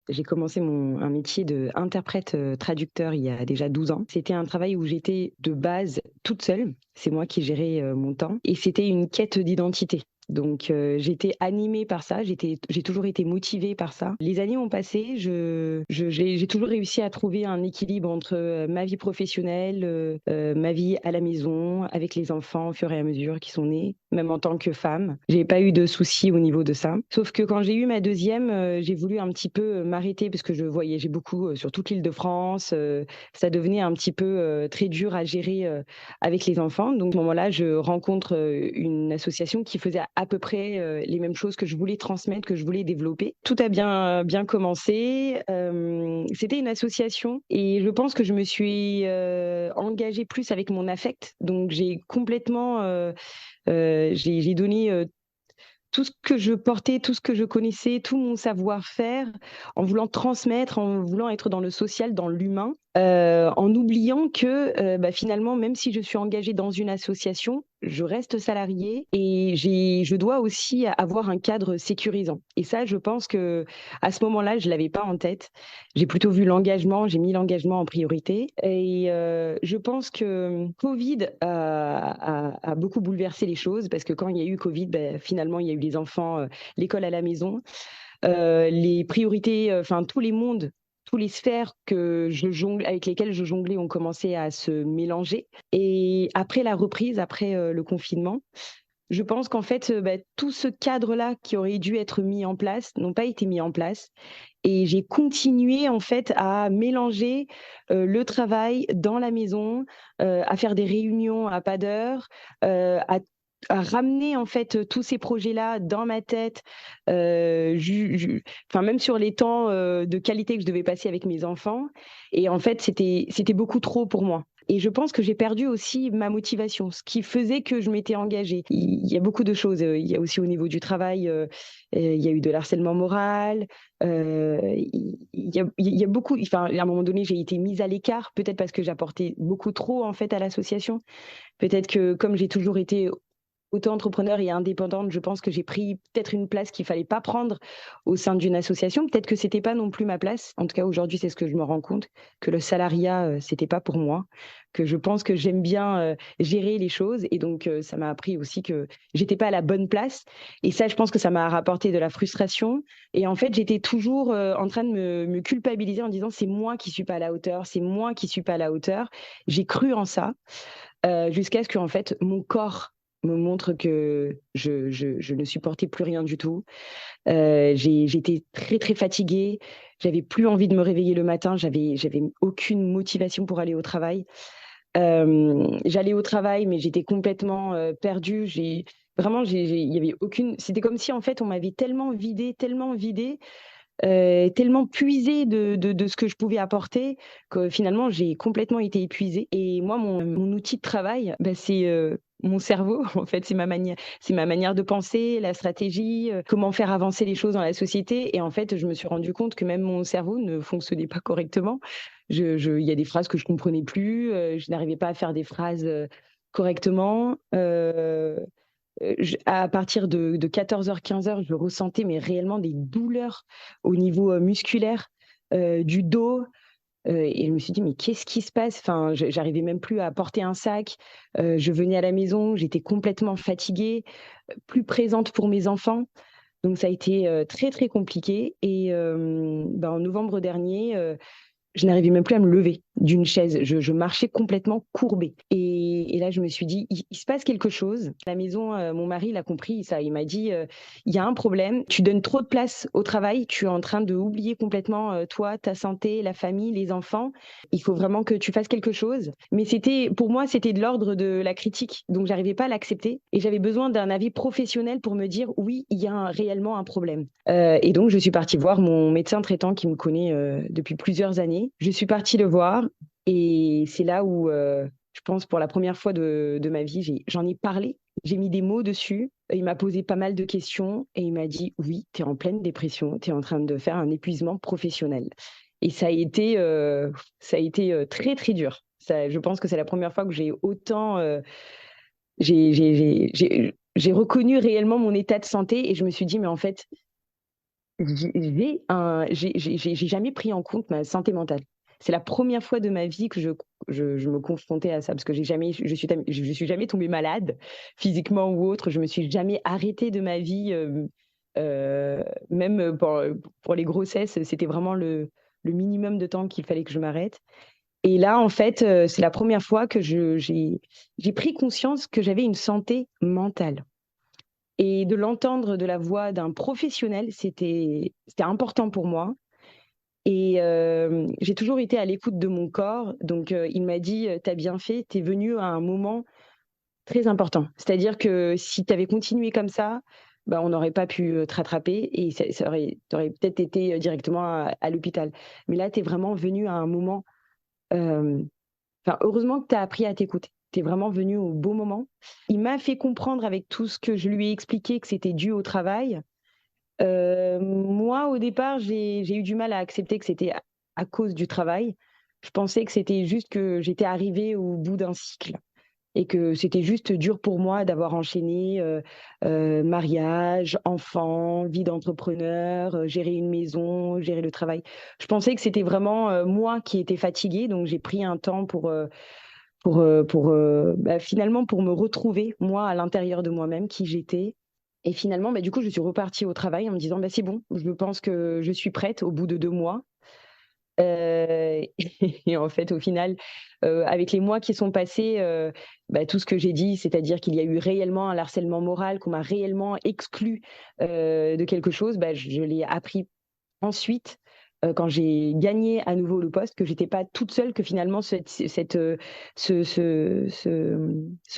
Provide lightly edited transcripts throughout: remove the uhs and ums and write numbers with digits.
J'ai commencé un métier d'interprète traducteur il y a déjà 12 ans. C'était un travail où j'étais de base toute seule. C'est moi qui gérais mon temps et c'était une quête d'identité. Donc j'étais animée par ça, j'ai toujours été motivée par ça. Les années ont passé, j'ai toujours réussi à trouver un équilibre entre ma vie professionnelle, ma vie à la maison, avec les enfants au fur et à mesure qui sont nés, même en tant que femme. J'ai pas eu de soucis au niveau de ça. Sauf que quand j'ai eu ma deuxième, j'ai voulu un petit peu m'arrêter parce que je voyageais beaucoup sur toute l'Île-de-France. Ça devenait un petit peu très dur à gérer avec les enfants. Donc, à ce moment-là, je rencontre une association qui faisait à peu près les mêmes choses que je voulais transmettre, que je voulais développer. Tout a bien commencé. C'était une association et je pense que je me suis engagée plus avec mon affect. Donc, j'ai complètement, j'ai donné tout ce que je portais, tout ce que je connaissais, tout mon savoir-faire, en voulant transmettre, en voulant être dans le social, dans l'humain, en oubliant que, finalement, même si je suis engagée dans une association, je reste salariée et je dois aussi avoir un cadre sécurisant. Et ça, je pense que à ce moment-là, je l'avais pas en tête. J'ai plutôt vu l'engagement, j'ai mis l'engagement en priorité et je pense que Covid a beaucoup bouleversé les choses parce que quand il y a eu Covid, finalement, il y a eu les enfants, l'école à la maison. Les priorités, enfin tous les mondes, tous les sphères avec lesquelles je jonglais ont commencé à se mélanger. Et après la reprise, après le confinement, je pense qu'en fait, tout ce cadre-là qui aurait dû être mis en place n'ont pas été mis en place. Et j'ai continué en fait à mélanger le travail dans la maison, à faire des réunions à pas d'heure, à ramener en fait tous ces projets-là dans ma tête, enfin même sur les temps de qualité que je devais passer avec mes enfants. Et en fait, c'était beaucoup trop pour moi. Et je pense que j'ai perdu aussi ma motivation, ce qui faisait que je m'étais engagée. Il y a beaucoup de choses. Il y a aussi au niveau du travail, il y a eu de l'harcèlement moral. Il y a beaucoup. Enfin, à un moment donné, j'ai été mise à l'écart, peut-être parce que j'apportais beaucoup trop en fait à l'association. Peut-être que comme j'ai toujours été auto-entrepreneur et indépendante, je pense que j'ai pris peut-être une place qu'il fallait pas prendre au sein d'une association. Peut-être que c'était pas non plus ma place. En tout cas, aujourd'hui, c'est ce que je me rends compte, que le salariat, c'était pas pour moi, que je pense que j'aime bien gérer les choses et donc ça m'a appris aussi que j'étais pas à la bonne place et ça, je pense que ça m'a rapporté de la frustration et en fait, j'étais toujours en train de me culpabiliser en disant c'est moi qui suis pas à la hauteur, c'est moi qui suis pas à la hauteur. J'ai cru en ça jusqu'à ce que en fait mon corps me montre que je ne supportais plus rien du tout. J'étais très très fatiguée, j'avais plus envie de me réveiller le matin, j'avais aucune motivation pour aller au travail. J'allais au travail, mais j'étais complètement perdue. Il y avait aucune. C'était comme si en fait on m'avait tellement vidé tellement puisée de ce que je pouvais apporter que finalement j'ai complètement été épuisée et moi mon outil de travail, c'est, mon cerveau en fait, c'est ma manière de penser, la stratégie, comment faire avancer les choses dans la société et en fait, je me suis rendu compte que même mon cerveau ne fonctionnait pas correctement. Il y a des phrases que je comprenais plus, je n'arrivais pas à faire des phrases, correctement, à partir de 14h-15h, je ressentais mais réellement des douleurs au niveau, musculaire, du dos, et je me suis dit: «Mais qu'est-ce qui se passe?» Enfin, j'arrivais même plus à porter un sac, je venais à la maison, j'étais complètement fatiguée, plus présente pour mes enfants. Donc ça a été, très, très compliqué et en novembre dernier, je n'arrivais même plus à me lever d'une chaise. Je marchais complètement courbée et là, je me suis dit: «Il se passe quelque chose». À la maison, mon mari l'a compris ça. Il m'a dit, «Il y a un problème, tu donnes trop de place au travail, tu es en train d'oublier complètement, toi, ta santé, la famille, les enfants. Il faut vraiment que tu fasses quelque chose». Mais pour moi, c'était de l'ordre de la critique, donc j'arrivais pas à l'accepter et j'avais besoin d'un avis professionnel pour me dire: «Oui, il y a réellement un problème». Et donc je suis partie voir mon médecin traitant qui me connaît, depuis plusieurs années. Je suis partie le voir et c'est là où, je pense pour la première fois de ma vie, j'en ai parlé. J'ai mis des mots dessus. Il m'a posé pas mal de questions et il m'a dit: «Oui, tu es en pleine dépression, tu es en train de faire un épuisement professionnel» et ça a été, très, très dur. Ça je pense que c'est la première fois que j'ai autant, j'ai reconnu réellement mon état de santé et je me suis dit: «Mais en fait, J'ai jamais pris en compte ma santé mentale. C'est la première fois de ma vie que je me confrontais à ça parce que je suis jamais tombée malade physiquement ou autre. Je me suis jamais arrêtée de ma vie, même pour les grossesses, c'était vraiment le minimum de temps qu'il fallait que je m'arrête. Et là, en fait, c'est la première fois que j'ai pris conscience que j'avais une santé mentale. Et de l'entendre de la voix d'un professionnel, c'était important pour moi. Et j'ai toujours été à l'écoute de mon corps. Donc il m'a dit: «Tu as bien fait, tu es venue à un moment très important». C'est-à-dire que si tu avais continué comme ça, bah, on n'aurait pas pu, te rattraper et tu aurais peut-être été, directement à l'hôpital. Mais là, tu es vraiment venue à un moment, hem enfin, heureusement que tu as appris à t'écouter. Tu es vraiment venu au bon moment. Il m'a fait comprendre avec tout ce que je lui ai expliqué que c'était dû au travail. Moi, au départ, j'ai eu du mal à accepter que c'était à cause du travail. Je pensais que c'était juste que j'étais arrivée au bout d'un cycle et que c'était juste dur pour moi d'avoir enchaîné, mariage, enfant, vie d'entrepreneur, gérer une maison, gérer le travail. Je pensais que c'était vraiment, moi qui étais fatiguée, donc j'ai pris un temps bah, finalement pour me retrouver, moi, à l'intérieur de moi-même, qui j'étais et finalement, bah, du coup, je suis repartie au travail en me disant: «Bah, c'est bon, je pense que je suis prête» au bout de 2 mois. Heu et en fait, au final, avec les mois qui sont passés, bah, tout ce que j'ai dit, c'est-à-dire qu'il y a eu réellement un harcèlement moral, qu'on m'a réellement exclue, de quelque chose, bah, je l'ai appris ensuite, quand j'ai gagné à nouveau le poste, que j'étais pas toute seule, que finalement ce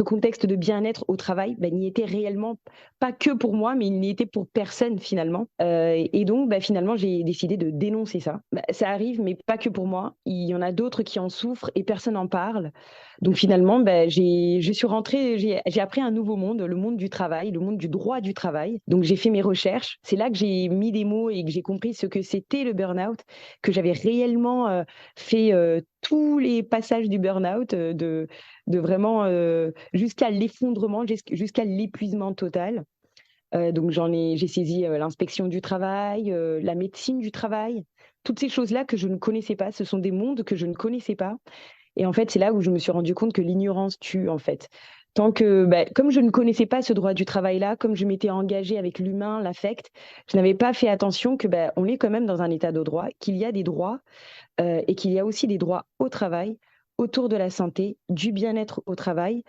contexte de bien-être au travail, bah, n'y était réellement pas que pour moi, mais il n'y était pour personne finalement. Et donc, bah, finalement, j'ai décidé de dénoncer ça. Bah, ça arrive, mais pas que pour moi. Il y en a d'autres qui en souffrent et personne n'en parle. Donc finalement, bah, je suis rentrée, j'ai appris un nouveau monde, le monde du travail, le monde du droit du travail. Donc j'ai fait mes recherches. C'est là que j'ai mis des mots et que j'ai compris ce que c'était le burn-out, que j'avais réellement fait tous les passages du burn-out, de vraiment jusqu'à l'effondrement, jusqu'à l'épuisement total. Donc j'ai saisi l'inspection du travail, la médecine du travail, toutes ces choses-là que je ne connaissais pas. Ce sont des mondes que je ne connaissais pas et en fait, c'est là où je me suis rendu compte que l'ignorance tue, en fait. Tant que, bah, comme je ne connaissais pas ce droit du travail-là, comme je m'étais engagée avec l'humain, l'affect, je n'avais pas fait attention que, bah, on est quand même dans un état de droit, qu'il y a des droits, et qu'il y a aussi des droits au travail, autour de la santé, du bien-être au travail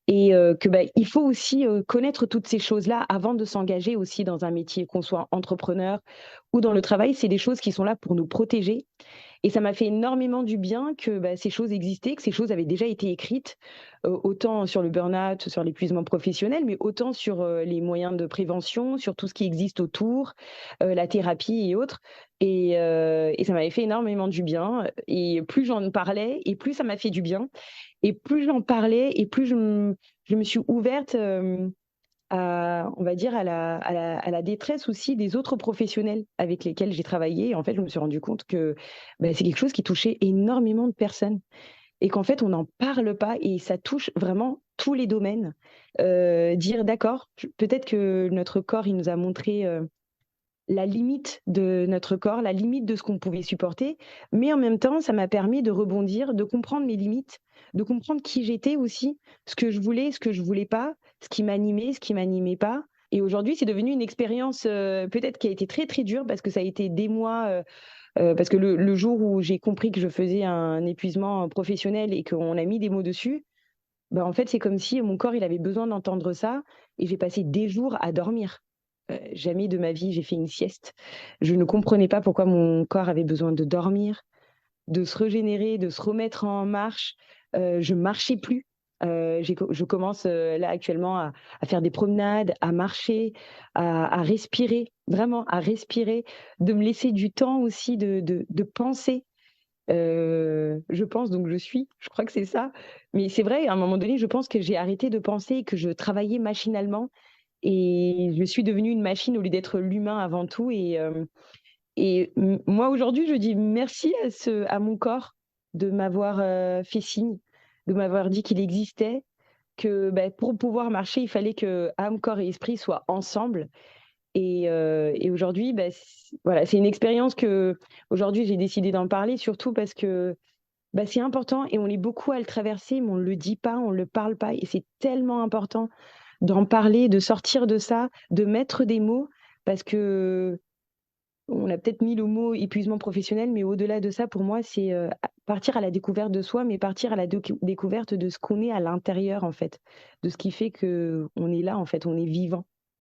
et que, bah, il faut aussi, connaître toutes ces choses-là avant de s'engager aussi dans un métier, qu'on soit entrepreneur ou dans le travail. C'est des choses qui sont là pour nous protéger et ça m'a fait énormément du bien que, bah, ces choses existaient, que ces choses avaient déjà été écrites, autant sur le burn-out, sur l'épuisement professionnel, mais autant sur, les moyens de prévention, sur tout ce qui existe autour, la thérapie et autres et ça m'avait fait énormément du bien et plus j'en parlais et plus ça m'a fait du bien et plus j'en parlais et plus je me suis ouverte, on va dire à la détresse aussi des autres professionnels avec lesquels j'ai travaillé et en fait, je me suis rendu compte que, bah, c'est quelque chose qui touchait énormément de personnes et qu'en fait, on n'en parle pas et ça touche vraiment tous les domaines. Dire: «D'accord, peut-être que notre corps, il nous a montré, la limite de notre corps, la limite de ce qu'on pouvait supporter, mais en même temps, ça m'a permis de rebondir, de comprendre mes limites, de comprendre qui j'étais aussi, ce que je voulais, ce que je voulais pas, ce qui m'animait, ce qui m'animait pas. Et aujourd'hui, c'est devenu une expérience, peut-être qui a été très, très dure parce que ça a été des mois, parce que le jour où j'ai compris que je faisais un épuisement professionnel et qu'on a mis des mots dessus, bah, en fait, c'est comme si mon corps, il avait besoin d'entendre ça et j'ai passé des jours à dormir. Jamais de ma vie j'ai fait une sieste. Je ne comprenais pas pourquoi mon corps avait besoin de dormir, de se régénérer, de se remettre en marche. Je marchais plus. Je commence, là actuellement à faire des promenades, à marcher, à respirer, vraiment à respirer, de me laisser du temps aussi de penser. Je pense donc je suis, je crois que c'est ça. Mais c'est vrai, à un moment donné, je pense que j'ai arrêté de penser et que je travaillais machinalement et je suis devenue une machine au lieu d'être l'humain avant tout moi aujourd'hui je dis merci à mon corps de m'avoir, fait signe, de m'avoir dit qu'il existait, que, bah, pour pouvoir marcher, il fallait que âme, corps et esprit soient ensemble Et aujourd'hui, voilà, c'est une expérience que aujourd'hui j'ai décidé d'en parler, surtout parce que c'est important et on est beaucoup à le traverser, mais on le dit pas, on le parle pas et c'est tellement important d'en parler, de sortir de ça, de mettre des mots parce que on a peut-être mis le mot épuisement professionnel, mais au-delà de ça, pour moi, c'est, partir à la découverte de soi, mais partir à la découverte de ce qu'on est à l'intérieur, en fait, de ce qui fait que on est là, en fait, on est vivant.